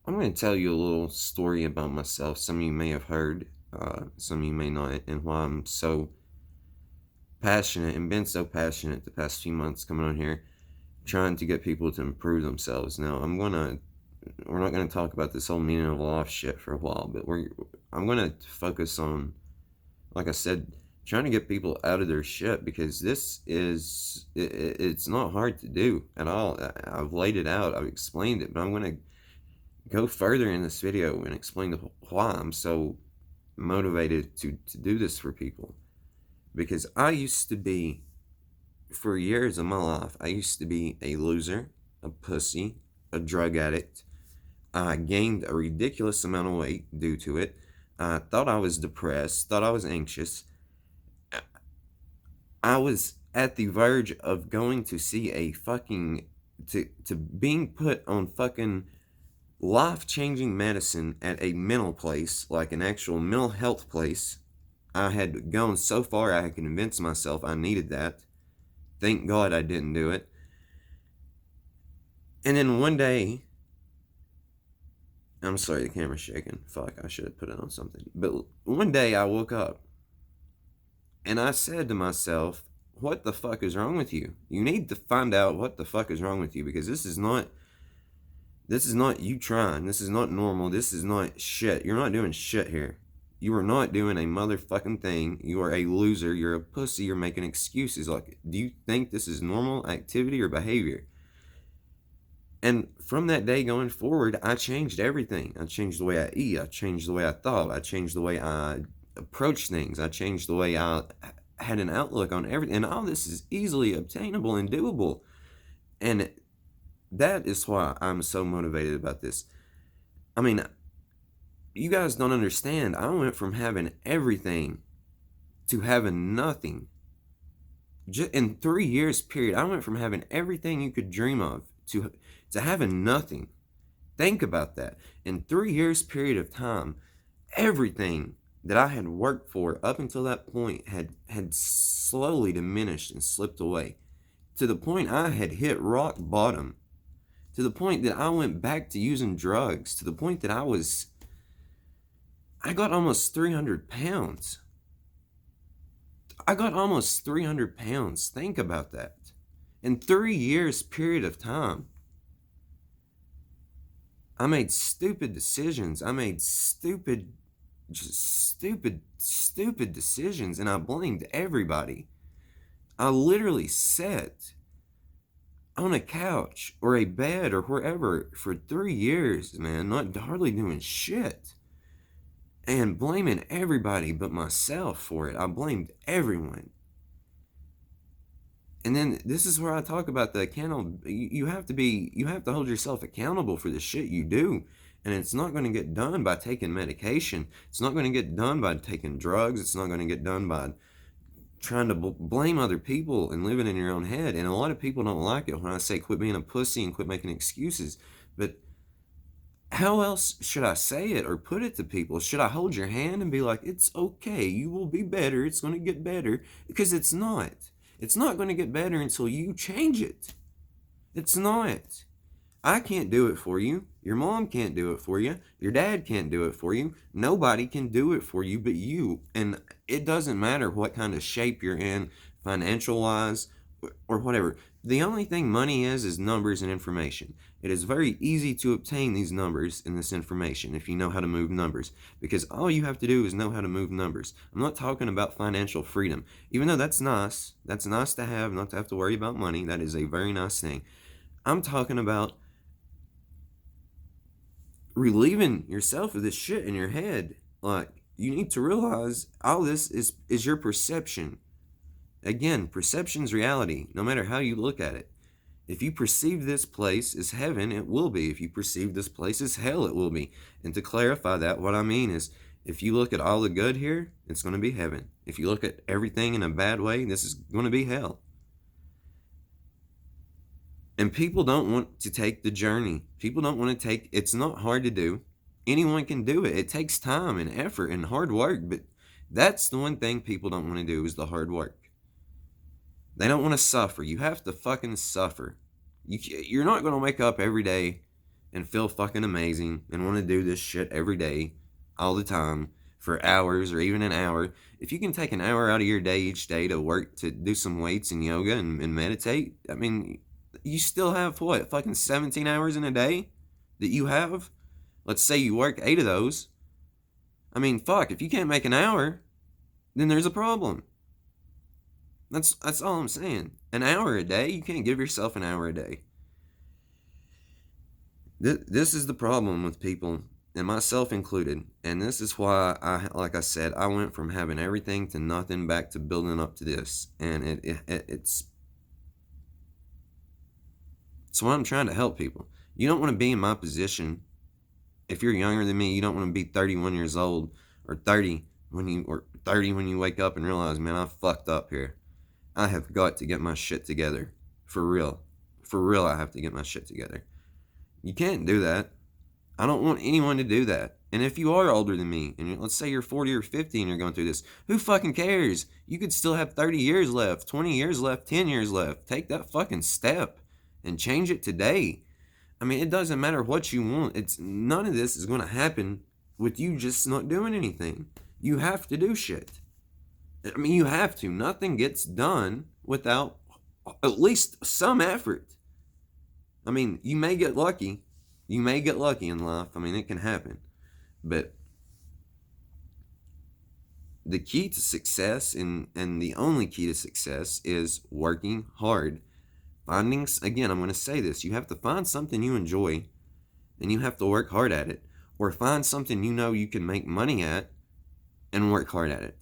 I'm going to tell you a little story about myself. Some of you may have heard, some of you may not, and why I'm so passionate and been so passionate the past few months coming on here, trying to get people to improve themselves. Now, we're not gonna talk about this whole meaning of life shit for a while, but I'm gonna focus on, like I said, trying to get people out of their shit because it's not hard to do at all. I've laid it out, I've explained it, but I'm gonna go further in this video and explain why I'm so motivated to do this for people. Because I used to be, for years of my life, I used to be a loser, a pussy, a drug addict. I gained a ridiculous amount of weight due to it. I thought I was depressed, thought I was anxious. I was at the verge of going to see a fucking, to being put on fucking life-changing medicine at a mental place, like an actual mental health place. I had gone so far I had convinced myself I needed that. Thank God I didn't do it. And then one day, I'm sorry, the camera's shaking. Fuck, I should have put it on something. But one day I woke up and I said to myself, what the fuck is wrong with you? You need to find out what the fuck is wrong with you, because this is not you trying. This is not normal. This is not shit. You're not doing shit here. You are not doing a motherfucking thing. You are a loser. You're a pussy. You're making excuses. Like, do you think this is normal activity or behavior? And from that day going forward, I changed everything. I changed the way I eat. I changed the way I thought. I changed the way I approached things. I changed the way I had an outlook on everything. And all this is easily obtainable and doable. And that is why I'm so motivated about this. I mean, you guys don't understand. I went from having everything to having nothing. Just in 3 years period, I went from having everything you could dream of to having nothing. Think about that. In 3 years period of time, everything that I had worked for up until that point had slowly diminished and slipped away, to the point I had hit rock bottom, to the point that I went back to using drugs, to the point that I got almost 300 pounds. I got almost 300 pounds. Think about that. In 3 years period of time, I made stupid decisions. I made stupid decisions, and I blamed everybody. I literally sat on a couch or a bed or wherever for 3 years, man, not hardly doing shit, and blaming everybody but myself for it. I blamed everyone. And then this is where I talk about the accountable. You have to hold yourself accountable for the shit you do. And it's not going to get done by taking medication. It's not going to get done by taking drugs. It's not going to get done by trying to blame other people and living in your own head. And a lot of people don't like it when I say quit being a pussy and quit making excuses. But how else should I say it or put it to people? Should I hold your hand and be like, it's okay, you will be better, it's going to get better? Because it's not. It's not going to get better until you change it. It's not. I can't do it for you. Your mom can't do it for you. Your dad can't do it for you. Nobody can do it for you but you. And it doesn't matter what kind of shape you're in, financial wise or whatever. The only thing money is numbers and information. It is very easy to obtain these numbers and this information if you know how to move numbers, because all you have to do is know how to move numbers. I'm not talking about financial freedom, even though that's nice. That's nice to have, not to have to worry about money. That is a very nice thing. I'm talking about relieving yourself of this shit in your head. Like, you need to realize all this is your perception. Again, perception's reality, no matter how you look at it. If you perceive this place as heaven, it will be. If you perceive this place as hell, it will be. And to clarify that, what I mean is, if you look at all the good here, it's going to be heaven. If you look at everything in a bad way, this is going to be hell. And people don't want to take the journey. People don't want to take, it's not hard to do. Anyone can do it. It takes time and effort and hard work, but that's the one thing people don't want to do, is the hard work. They don't want to suffer. You have to fucking suffer. You're not going to wake up every day and feel fucking amazing and want to do this shit every day, all the time, for hours or even an hour, if you can take an hour out of your day each day to work, to do some weights and yoga and meditate, I mean, you still have what, fucking 17 hours in a day that you have? Let's say you work 8 of those. I mean, fuck, if you can't make an hour, then there's a problem. That's all I'm saying. An hour a day? You can't give yourself an hour a day. This is the problem with people, and myself included. And this is why, like I said, I went from having everything to nothing back to building up to this. And it's what I'm trying to help people. You don't want to be in my position. If you're younger than me, you don't want to be 31 years old or 30 when you wake up and realize, man, I fucked up here. I have got to get my shit together. For real. For real, I have to get my shit together. You can't do that. I don't want anyone to do that. And if you are older than me, and let's say you're 40 or 50 and you're going through this, who fucking cares? You could still have 30 years left, 20 years left, 10 years left. Take that fucking step and change it today. I mean, it doesn't matter what you want. None of this is going to happen with you just not doing anything. You have to do shit. I mean, you have to. Nothing gets done without at least some effort. I mean, you may get lucky. You may get lucky in life. I mean, it can happen. But the key to success and the only key to success is working hard. Again, I'm going to say this. You have to find something you enjoy and you have to work hard at it. Or find something you know you can make money at and work hard at it.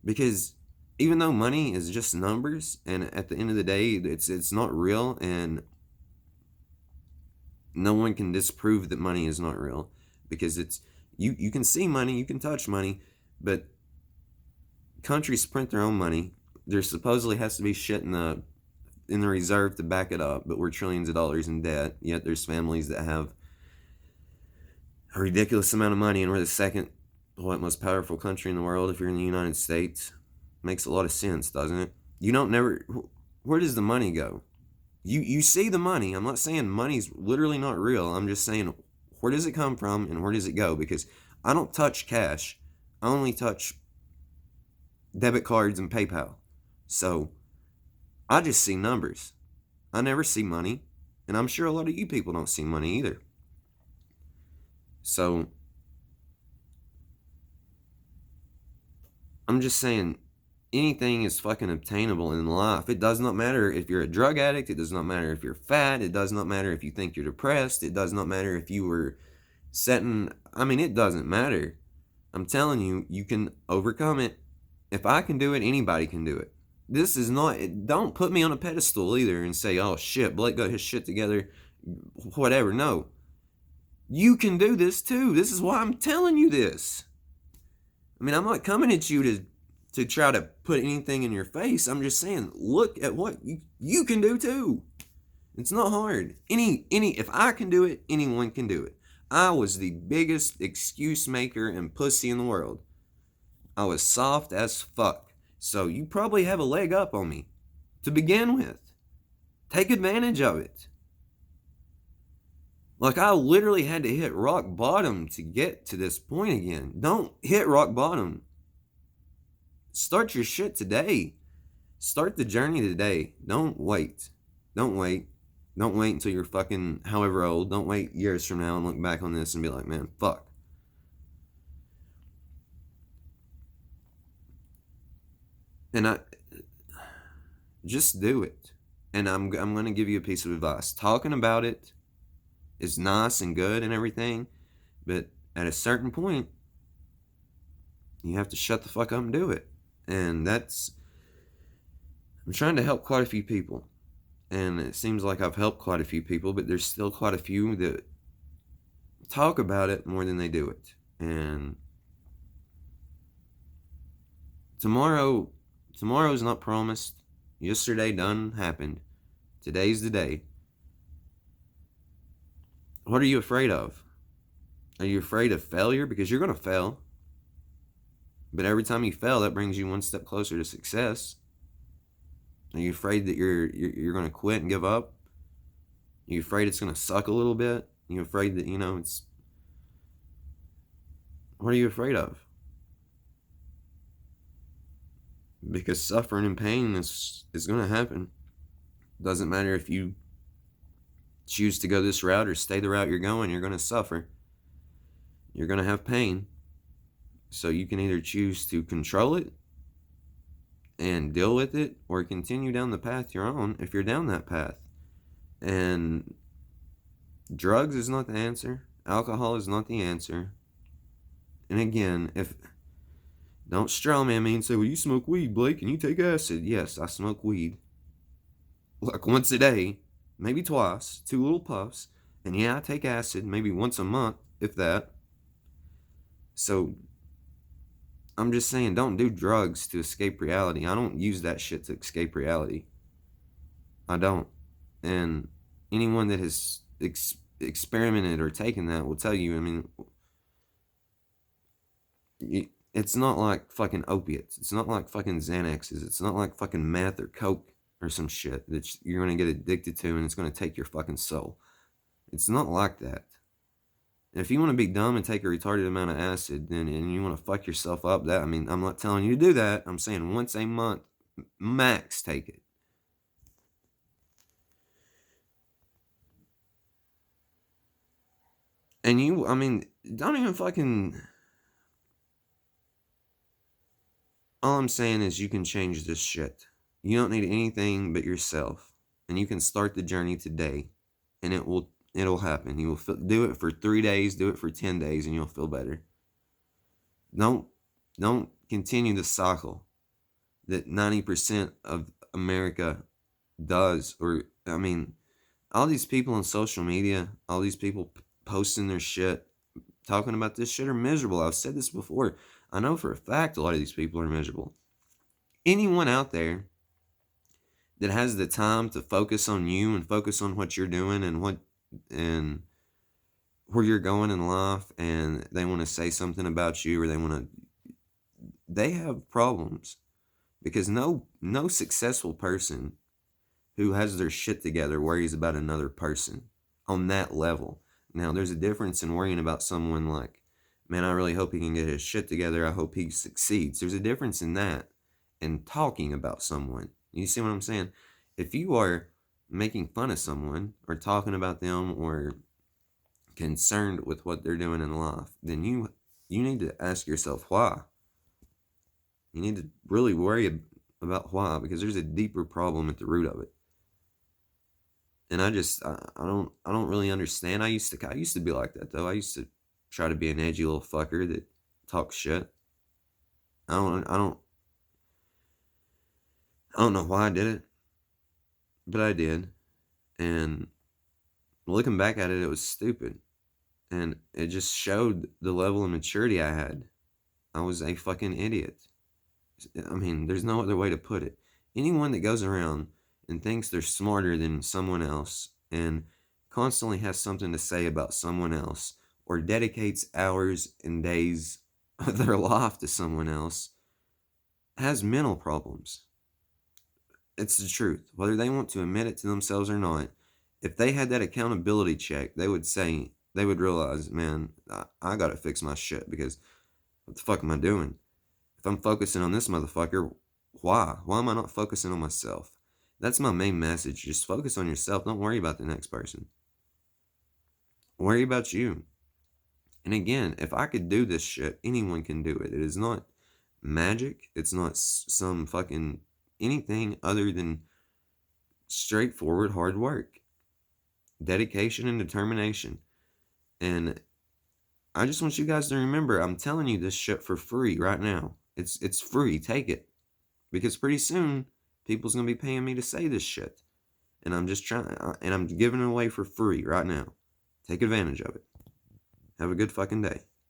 Because even though money is just numbers, and at the end of the day, it's not real, and no one can disprove that money is not real, because you can see money, you can touch money, but countries print their own money. There supposedly has to be shit in the reserve to back it up, but we're trillions of dollars in debt. Yet there's families that have a ridiculous amount of money, and we're the second most powerful country in the world if you're in the United States. Makes a lot of sense, doesn't it? Where does the money go? You see the money. I'm not saying money's literally not real. I'm just saying, where does it come from and where does it go? Because I don't touch cash. I only touch debit cards and PayPal. So I just see numbers. I never see money. And I'm sure a lot of you people don't see money either. So I'm just saying, anything is fucking obtainable in life. It does not matter if you're a drug addict. It does not matter if you're fat. It does not matter if you think you're depressed. It does not matter if you were it doesn't matter. I'm telling you, you can overcome it. If I can do it, anybody can do it. Don't put me on a pedestal either and say, oh shit, Blake got his shit together, whatever. No. You can do this too. This is why I'm telling you this. I mean, I'm not coming at you to try to put anything in your face. I'm just saying, look at what you can do too. It's not hard. If I can do it, anyone can do it. I was the biggest excuse maker and pussy in the world. I was soft as fuck. So you probably have a leg up on me to begin with. Take advantage of it. Like, I literally had to hit rock bottom to get to this point again. Don't hit rock bottom. Start your shit today. Start the journey today. Don't wait. Don't wait. Don't wait until you're fucking however old. Don't wait years from now and look back on this and be like, man, fuck. And just do it. And I'm going to give you a piece of advice. Talking about it is nice and good and everything, but at a certain point, you have to shut the fuck up and do it. And I'm trying to help quite a few people. And it seems like I've helped quite a few people, but there's still quite a few that talk about it more than they do it. And tomorrow's not promised. Yesterday done happened. Today's the day. What are you afraid of? Are you afraid of failure? Because you're going to fail. But every time you fail, that brings you one step closer to success. Are you afraid that you're going to quit and give up? You afraid it's going to suck a little bit? You afraid that, it's... What are you afraid of? Because suffering and pain is going to happen. Doesn't matter if you choose to go this route or stay the route you're going, you're going to suffer. You're going to have pain. So you can either choose to control it and deal with it, or continue down the path you're on if you're down that path. And drugs is not the answer. Alcohol is not the answer. And again, don't straw man me and say, well, you smoke weed, Blake, and you take acid. Yes, I smoke weed. Like once a day, maybe twice, 2 little puffs. And yeah, I take acid maybe once a month, if that. So I'm just saying, don't do drugs to escape reality. I don't use that shit to escape reality. I don't. And anyone that has experimented or taken that will tell you, I mean, it's not like fucking opiates. It's not like fucking Xanaxes. It's not like fucking meth or coke or some shit that you're going to get addicted to and it's going to take your fucking soul. It's not like that. If you want to be dumb and take a retarded amount of acid, then and you want to fuck yourself up, I'm not telling you to do that. I'm saying once a month, max, take it. And don't even fucking... All I'm saying is you can change this shit. You don't need anything but yourself. And you can start the journey today. And it'll happen. You will do it for 3 days, do it for 10 days, and you'll feel better. Don't continue the cycle that 90% of America does. Or, all these people on social media, all these people posting their shit, talking about this shit are miserable. I've said this before. I know for a fact a lot of these people are miserable. Anyone out there that has the time to focus on you and focus on what you're doing and where you're going in life, and they want to say something about you, or they have problems. Because no successful person who has their shit together worries about another person on that level. Now, there's a difference in worrying about someone like, man, I really hope he can get his shit together. I hope he succeeds. There's a difference in that and talking about someone. You see what I'm saying? If you are making fun of someone or talking about them or concerned with what they're doing in life, then you need to ask yourself why. You need to really worry about why, because there's a deeper problem at the root of it. And I don't really understand. I used to be like that though. I used to try to be an edgy little fucker that talks shit. I don't know why I did it, but I did. And looking back at it, it was stupid. And it just showed the level of maturity I had. I was a fucking idiot. There's no other way to put it. Anyone that goes around and thinks they're smarter than someone else and constantly has something to say about someone else, or dedicates hours and days of their life to someone else, has mental problems. It's the truth. Whether they want to admit it to themselves or not, if they had that accountability check, they would realize, man, I gotta fix my shit, because what the fuck am I doing? If I'm focusing on this motherfucker, why? Why am I not focusing on myself? That's my main message. Just focus on yourself. Don't worry about the next person. Worry about you. And again, if I could do this shit, anyone can do it. It is not magic. It's not some fucking anything other than straightforward hard work, dedication, and determination. And I just want you guys to remember, I'm telling you this shit for free right now. It's free. Take it. Because pretty soon, people's going to be paying me to say this shit. And I'm just I'm giving it away for free right now. Take advantage of it. Have a good fucking day.